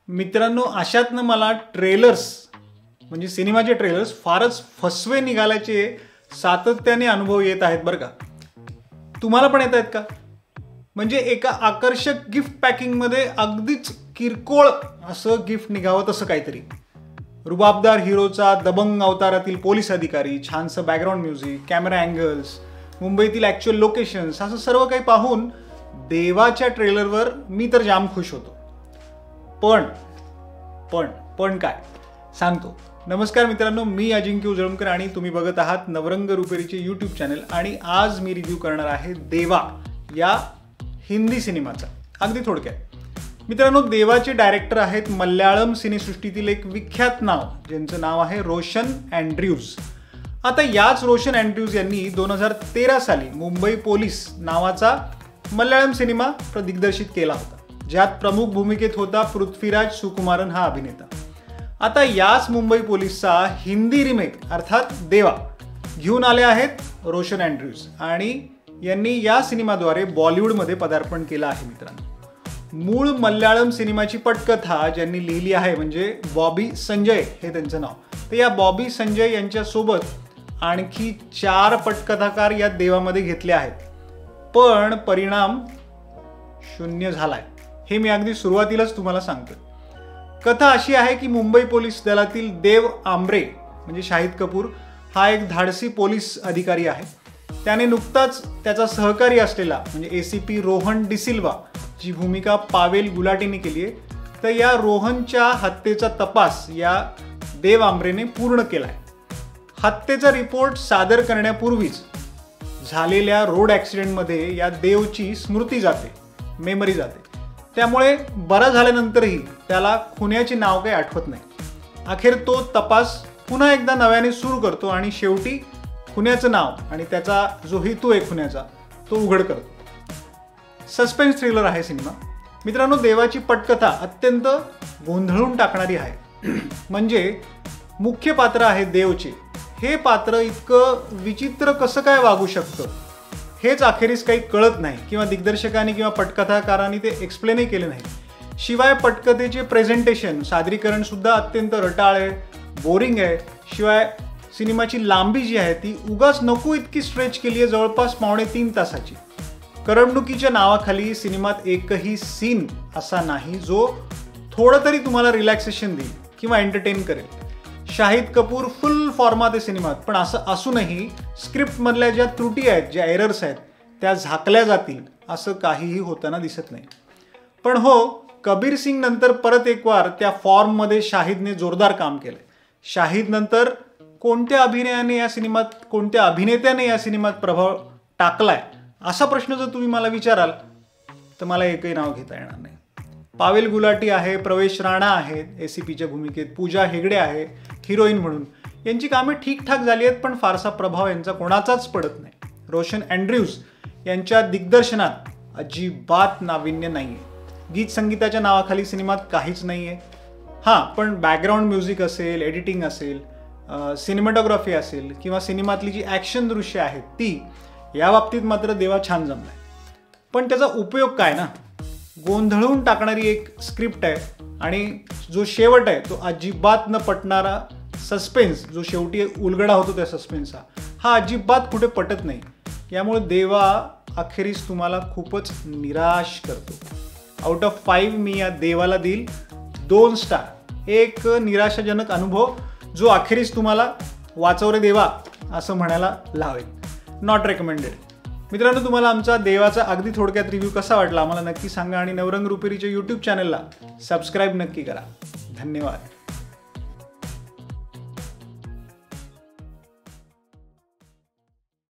मित्रांनो, अशातनं मला ट्रेलर्स म्हणजे सिनेमाचे ट्रेलर्स फारच फसवे निघाल्याचे सातत्याने अनुभव येत आहेत बरं का. तुम्हाला पण येत आहेत का? म्हणजे एका आकर्षक गिफ्ट पॅकिंगमध्ये अगदीच किरकोळ असं गिफ्ट निघावं तसं काहीतरी. रुबाबदार हिरोचा दबंग अवतारातील पोलीस अधिकारी, छानसं बॅकग्राऊंड म्युझिक, कॅमेरा अँगल्स, मुंबईतील ॲक्च्युअल लोकेशन्स, असं सर्व काही पाहून देवाच्या ट्रेलरवर मी तर जाम खुश होतो. पण काय सांगतो. नमस्कार मित्रांनो, मी अजिंक्य उजळमकर आणि तुम्ही बघत आहात नवरंग रुपेरीचे यूट्यूब चॅनल. आणि आज मी रिव्ह्यू करणार आहे देवा या हिंदी सिनेमाचा. अगदी थोडक्यात मित्रांनो, देवाचे डायरेक्टर आहेत मल्याळम सिनेसृष्टीतील एक विख्यात नाव, ज्यांचं नाव आहे रोशन अँड्र्यूज. आता याच रोशन अँड्र्यूज यांनी 2013 साली मुंबई पोलीस नावाचा मल्याळम सिनेमा दिग्दर्शित केला होता, ज्यात प्रमुख भूमिकेत होता पृथ्वीराज सुकुमारन हा अभिनेता. आता याच मुंबई पोलीसचा हिंदी रिमेक अर्थात देवा घेऊन आले आहेत रोशन अँड्र्यूज, आणि यांनी या सिनेमाद्वारे बॉलिवूडमध्ये पदार्पण केलं आहे. मित्रांनो, मूळ मल्याळम सिनेमाची पटकथा ज्यांनी लिहिली आहे म्हणजे बॉबी संजय हे त्यांचं नाव. तर या बॉबी संजय यांच्यासोबत आणखी 4 पटकथाकार या देवामध्ये घेतले आहेत, पण परिणाम शून्य झालाय. हे मी अगदी सुरुवातीलाच तुम्हाला सांगतो. कथा अशी आहे की मुंबई पोलीस दलातील देव आंब्रे म्हणजे शाहिद कपूर हा एक धाडसी पोलीस अधिकारी आहे. त्याने नुकताच त्याचा सहकारी असलेला म्हणजे ACP रोहन डिसिल्वा जी भूमिका पावेल गुलाटीने केली आहे, तर या रोहनच्या हत्येचा तपास या देव आंब्रेने पूर्ण केला आहे. हत्येचा रिपोर्ट सादर करण्यापूर्वीच झालेल्या रोड ॲक्सिडेंटमध्ये या देवची स्मृती जाते, मेमरी जाते. त्यामुळे बरा झाल्यानंतरही त्याला खुन्याचे नाव काही आठवत नाही. अखेर तो तपास पुन्हा एकदा नव्याने सुरू करतो आणि शेवटी खुन्याचं नाव आणि त्याचा जो हेतू आहे खुन्याचा तो उघड करतो. सस्पेन्स थ्रिलर आहे सिनेमा. मित्रांनो, देवाची पटकथा अत्यंत गोंधळून टाकणारी आहे. म्हणजे मुख्य पात्र आहे देवचे. हे पात्र इतकं विचित्र कसं काय वागू शकतं हेच अखेरीस काही कळत नाही, किंवा दिग्दर्शकांनी किंवा पटकथाकारांनी ते एक्सप्लेनही केले नाही. शिवाय पटकथेचे प्रेझेंटेशन, सादरीकरण सुद्धा अत्यंत रटाळ आहे, बोरिंग आहे. शिवाय सिनेमाची लांबी जी आहे ती उगाच नको इतकी स्ट्रेच केली आहे, जवळपास 2.5 तासाची. करमणुकीच्या नावाखाली सिनेमात एकही सीन असा नाही जो थोडं तरी तुम्हाला रिलॅक्सेशन देईल किंवा एंटरटेन करेल. शाहिद कपूर फुल फॉर्मात आहे सिनेमात, पण असं असूनही स्क्रिप्टमधल्या ज्या त्रुटी आहेत, ज्या एरर्स आहेत, त्या झाकल्या जातील असं काहीही होताना दिसत नाही. पण हो, कबीर सिंग नंतर परत एक वार त्या फॉर्ममध्ये शाहिदने जोरदार काम केलंय. शाहिद नंतर कोणत्या अभिनेत्याने या सिनेमात प्रभाव टाकलाय असा प्रश्न जर तुम्ही मला विचाराल तर मला एकही नाव घेता येणार नाही. पावेल गुलाटी आहे, प्रवेश राणा आहेत ACPच्या भूमिकेत, पूजा हेगडे आहे हिरोईन म्हणून. यांची कामे ठीकठाक झाली आहेत, पण फारसा प्रभाव यांचा कोणाचाच पडत नाही. रोशन अँड्र्यूज यांच्या दिग्दर्शनात अजिबात नाविन्य नाही आहे. गीत संगीताच्या नावाखाली सिनेमात काहीच नाही आहे. हां, पण बॅकग्राऊंड म्युझिक असेल, एडिटिंग असेल, सिनेमॅटोग्राफी असेल किंवा सिनेमातली जी ॲक्शन दृश्य आहेत ती, या बाबतीत मात्र देवा छान जमलाय. पण त्याचा उपयोग काय ना? गोंधळून टाकणारी एक स्क्रिप्ट आहे आणि जो शेवट आहे तो अजिबात न पटणारा सस्पेन्स, जो शेवटी उलगडा होतो त्या सस्पेन्सचा, हा अजिबात कुठे पटत नाही. यामुळे देवा अखेरीस तुम्हाला खूपच निराश करतो. आउट ऑफ 5 मी या देवाला देईल 2 स्टार. एक निराशाजनक अनुभव जो अखेरीस तुम्हाला वाचव रे देवा असं म्हणायला लावेल. Not recommended. मित्रांनो, तुम्हाला आमचा देवाचा अगदी थोडक्यात रिव्ह्यू कसा वाटला आम्हाला नक्की सांगा, आणि नवरंग रुपेरीच्या यूट्यूब चॅनलला सबस्क्राईब नक्की करा. धन्यवाद.